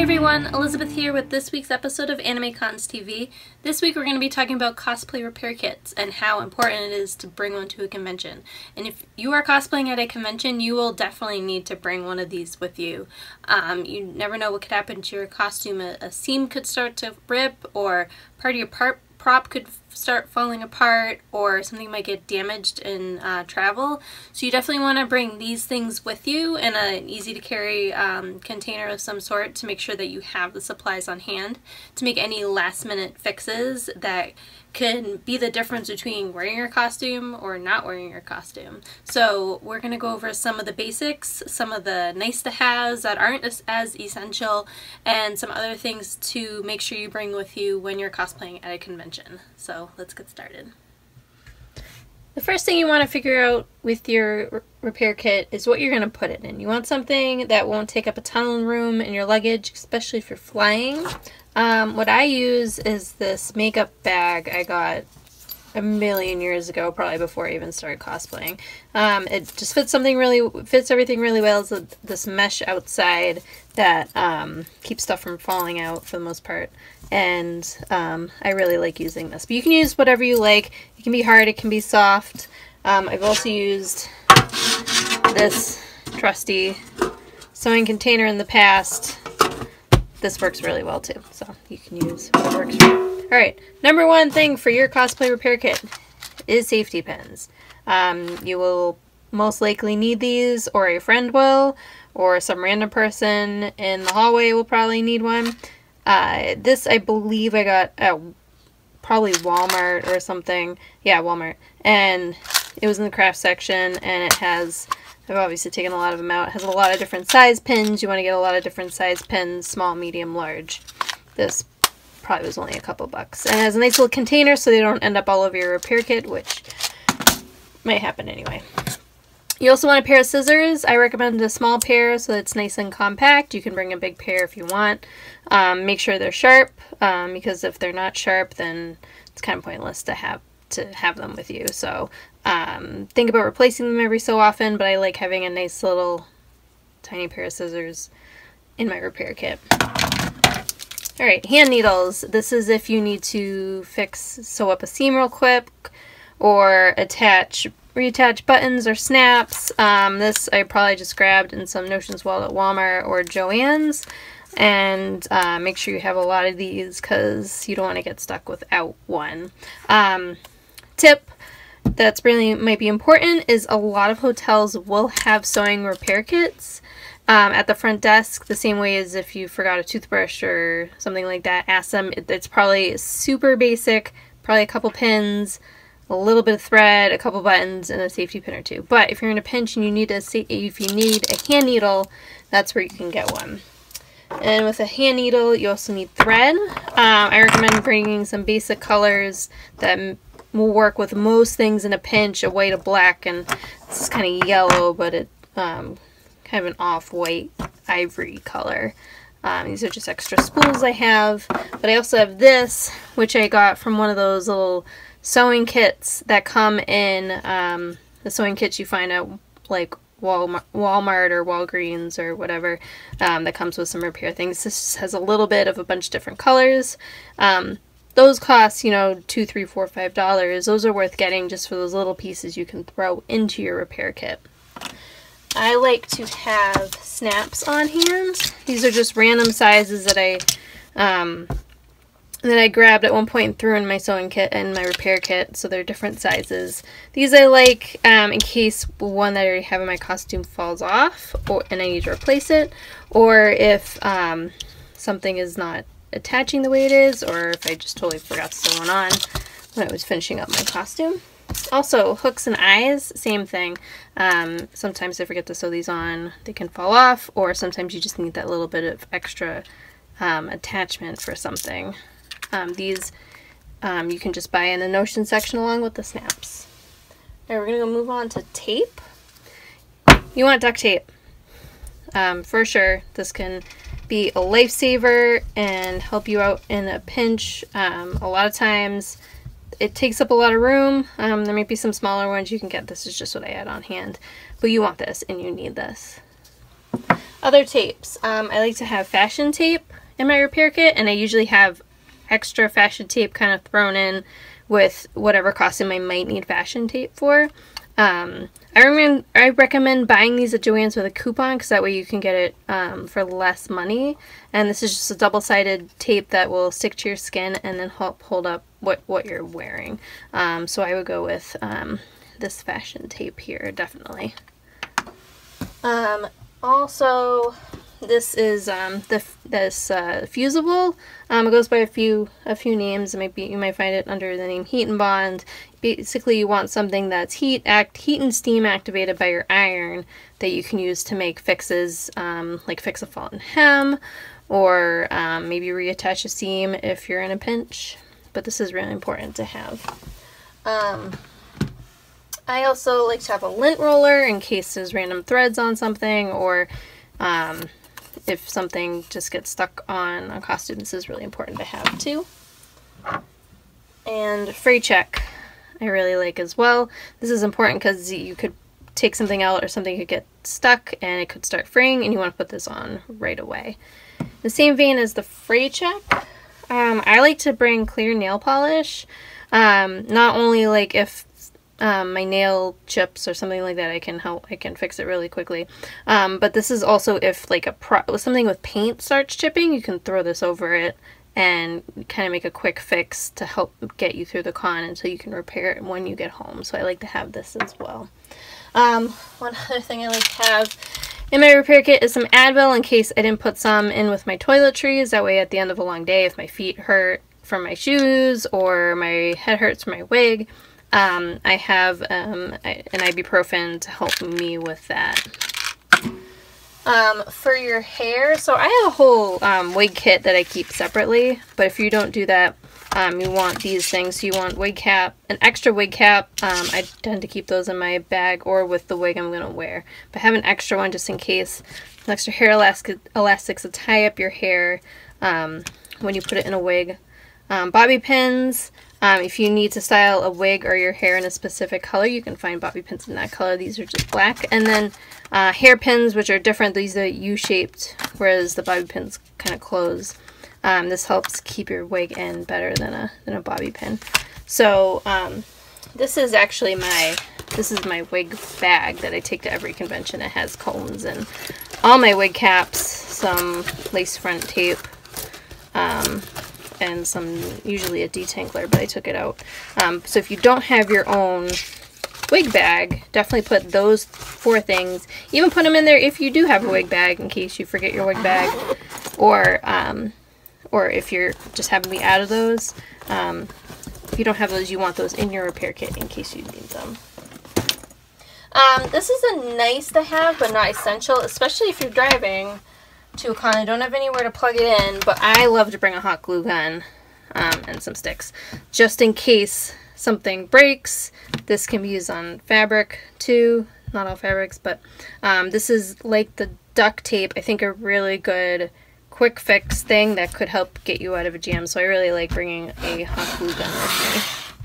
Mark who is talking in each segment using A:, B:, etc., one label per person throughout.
A: everyone, Elizabeth here with this week's episode of AnimeCons TV. This week we're going to be talking about cosplay repair kits and how important it is to bring one to a convention. And if you are cosplaying at a convention, you will definitely need to bring one of these with you. You never know what could happen to your costume. A seam could start to rip, or part of your prop could start falling apart, or something might get damaged in travel. So you definitely want to bring these things with you in an easy to carry container of some sort to make sure that you have the supplies on hand to make any last minute fixes that can be the difference between wearing your costume or not wearing your costume. So we're going to go over some of the basics, some of the nice to haves that aren't as essential, and some other things to make sure you bring with you when you're cosplaying at a convention. So let's get started. The first thing you want to figure out with your repair kit is what you're going to put it in. You want something that won't take up a ton of room in your luggage, especially if you're flying. What I use is this makeup bag I got a million years ago, probably before I even started cosplaying. It just fits everything really well. It's this mesh outside that keeps stuff from falling out for the most part. And I really like using this. But you can use whatever you like. It can be hard, it can be soft. I've also used this trusty sewing container in the past. This works really well too, so you can use whatever works for you. Alright, number one thing for your cosplay repair kit is safety pins. You will most likely need these, or a friend will, or some random person in the hallway will probably need one. This I believe I got at probably Walmart or something. Yeah, Walmart. And it was in the craft section, and it has, I've obviously taken a lot of them out. It has a lot of different size pins. You want to get a lot of different size pins, small, medium, large. This probably was only a couple bucks. And it has a nice little container so they don't end up all over your repair kit, which might happen anyway. You also want a pair of scissors. I recommend a small pair so it's nice and compact. You can bring a big pair if you want. Make sure they're sharp, because if they're not sharp, then it's kind of pointless to have them with you. So think about replacing them every so often, but I like having a nice little tiny pair of scissors in my repair kit. Alright, hand needles. This is if you need to sew up a seam real quick, or reattach buttons or snaps. This I probably just grabbed in some Notions World at Walmart or Joann's. And make sure you have a lot of these because you don't want to get stuck without one. Tip that's really might be important is a lot of hotels will have sewing repair kits at the front desk, the same way as if you forgot a toothbrush or something like that. Ask them. It's probably super basic, probably a couple pins, a little bit of thread, a couple buttons, and a safety pin or two. But if you're in a pinch and you need if you need a hand needle, that's where you can get one. And with a hand needle, you also need thread. I recommend bringing some basic colors that will work with most things in a pinch. A white, a black, and this is kind of yellow, but it kind of an off-white ivory color. These are just extra spools I have. But I also have this, which I got from one of those little sewing kits that come in the sewing kits you find at like Walmart or Walgreens or whatever, that comes with some repair things. This has a little bit of a bunch of different colors. Those cost, you know, $2, $3, $4, $5. Those are worth getting just for those little pieces you can throw into your repair kit. I like to have snaps on hand. These are just random sizes that I grabbed at one point and threw in my sewing kit and my repair kit, so they're different sizes. These I like in case one that I already have in my costume falls off and I need to replace it, or if something is not attaching the way it is, or if I just totally forgot to sew one on when I was finishing up my costume. Also, hooks and eyes, same thing. Sometimes I forget to sew these on, they can fall off, or sometimes you just need that little bit of extra attachment for something. These you can just buy in the Notion section along with the snaps. Alright, we're going to move on to tape. You want duct tape. For sure, this can be a lifesaver and help you out in a pinch. A lot of times it takes up a lot of room. There might be some smaller ones you can get. This is just what I had on hand. But you want this and you need this. Other tapes. I like to have fashion tape. in my repair kit, and I usually have extra fashion tape kind of thrown in with whatever costume I might need fashion tape for. I recommend buying these at Joann's with a coupon, because that way you can get it for less money. And this is just a double-sided tape that will stick to your skin and then help hold up what you're wearing. So I would go with this fashion tape here, definitely. Also, this is this fusible. It goes by a few names. You might find it under the name Heat and Bond. Basically, you want something that's heat and steam activated by your iron that you can use to make fixes, like fix a fault in hem, or maybe reattach a seam if you're in a pinch. But this is really important to have. I also like to have a lint roller in case there's random threads on something, or if something just gets stuck on a costume. This is really important to have too. And fray check I really like as well. This is important because you could take something out or something could get stuck and it could start fraying, and you want to put this on right away. The same vein as the fray check, I like to bring clear nail polish. Not only like if my nail chips or something like that, I can fix it really quickly. But this is also if like something with paint starts chipping, you can throw this over it and kind of make a quick fix to help get you through the con until you can repair it when you get home. So I like to have this as well. One other thing I like to have in my repair kit is some Advil in case I didn't put some in with my toiletries. That way at the end of a long day, if my feet hurt from my shoes or my head hurts from my wig, I have an ibuprofen to help me with that. For your hair, so I have a whole wig kit that I keep separately, but if you don't do that, you want these things. So you want wig cap, an extra wig cap. I tend to keep those in my bag or with the wig I'm going to wear, but have an extra one just in case. An extra hair elastics to tie up your hair when you put it in a wig. Bobby pins. If you need to style a wig or your hair in a specific color, you can find bobby pins in that color. These are just black. And then hairpins, which are different. These are U-shaped, whereas the bobby pins kind of close. This helps keep your wig in better than a bobby pin. So this is actually my wig bag that I take to every convention. It has combs and all my wig caps, some lace front tape, and usually a detangler, but I took it out. So if you don't have your own wig bag, definitely put those 4 things. Even put them in there if you do have a wig bag in case you forget your wig bag, or if you're just happen to be out of those. If you don't have those, you want those in your repair kit in case you need them. This is a nice to have, but not essential, especially if you're driving to a con. I don't have anywhere to plug it in, but I love to bring a hot glue gun and some sticks just in case something breaks. This can be used on fabric too, not all fabrics, but this is like the duct tape. I think a really good quick fix thing that could help get you out of a jam, so I really like bringing a hot glue gun with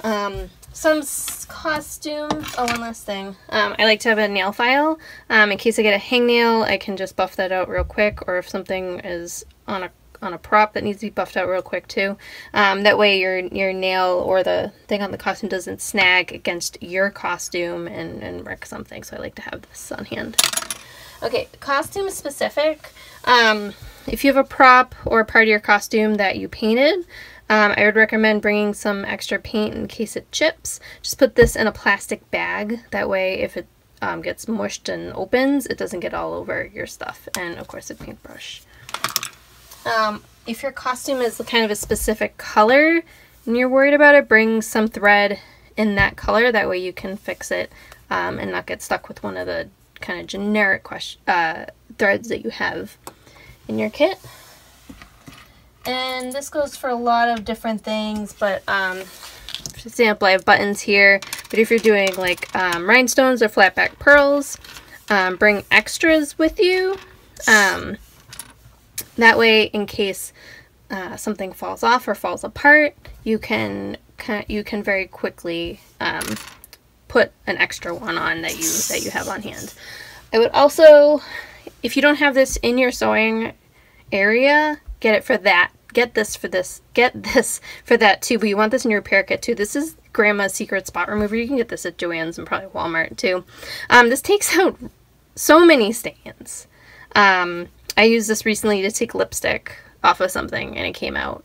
A: me. Some costumes. Oh, one last thing. I like to have a nail file. In case I get a hangnail, I can just buff that out real quick, or if something is on a prop that needs to be buffed out real quick too. That way your nail or the thing on the costume doesn't snag against your costume and wreck something, so I like to have this on hand. Okay, costume specific. If you have a prop or a part of your costume that you painted, I would recommend bringing some extra paint in case it chips. Just put this in a plastic bag. That way if it gets mushed and opens, it doesn't get all over your stuff. And of course a paintbrush. If your costume is kind of a specific color and you're worried about it, bring some thread in that color. That way you can fix it and not get stuck with one of the kind of generic threads that you have in your kit. And this goes for a lot of different things, but for example, I have buttons here, but if you're doing like rhinestones or flat back pearls, bring extras with you. That way, in case something falls off or falls apart, you can very quickly put an extra one on that you have on hand. I would also, if you don't have this in your sewing area, get it for that. Get this for this. Get this for that too. But you want this in your repair kit too. This is Grandma's Secret Spot Remover. You can get this at Joann's and probably Walmart too. This takes out so many stains. I used this recently to take lipstick off of something and it came out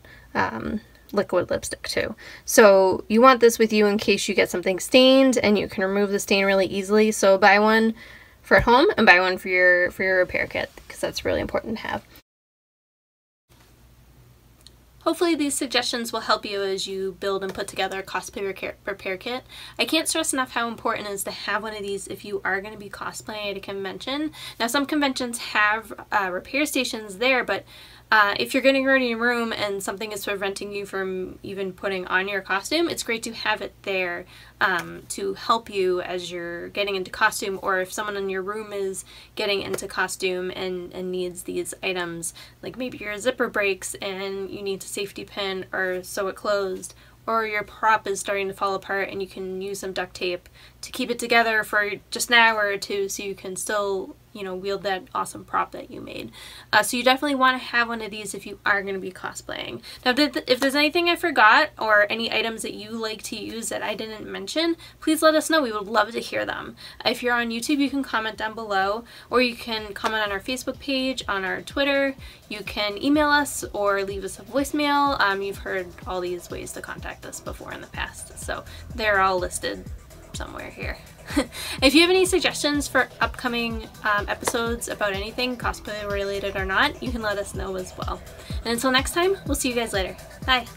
A: liquid lipstick too. So you want this with you in case you get something stained, and you can remove the stain really easily. So buy one for at home and buy one for your repair kit, because that's really important to have. Hopefully these suggestions will help you as you build and put together a cosplay repair kit. I can't stress enough how important it is to have one of these if you are going to be cosplaying at a convention. Now some conventions have repair stations there, but if you're getting ready in your room and something is preventing you from even putting on your costume, it's great to have it there to help you as you're getting into costume, or if someone in your room is getting into costume and needs these items, like maybe your zipper breaks and you need to safety pin or sew it closed, or your prop is starting to fall apart and you can use some duct tape to keep it together for just an hour or two so you can still, you know, wield that awesome prop that you made. So you definitely want to have one of these if you are going to be cosplaying. Now, if there's anything I forgot or any items that you like to use that I didn't mention, please let us know. We would love to hear them. If you're on YouTube, you can comment down below, or you can comment on our Facebook page, on our Twitter. You can email us or leave us a voicemail. You've heard all these ways to contact us before in the past, so they're all listed somewhere here. If you have any suggestions for upcoming episodes about anything, cosplay related or not, you can let us know as well. And until next time, we'll see you guys later. Bye!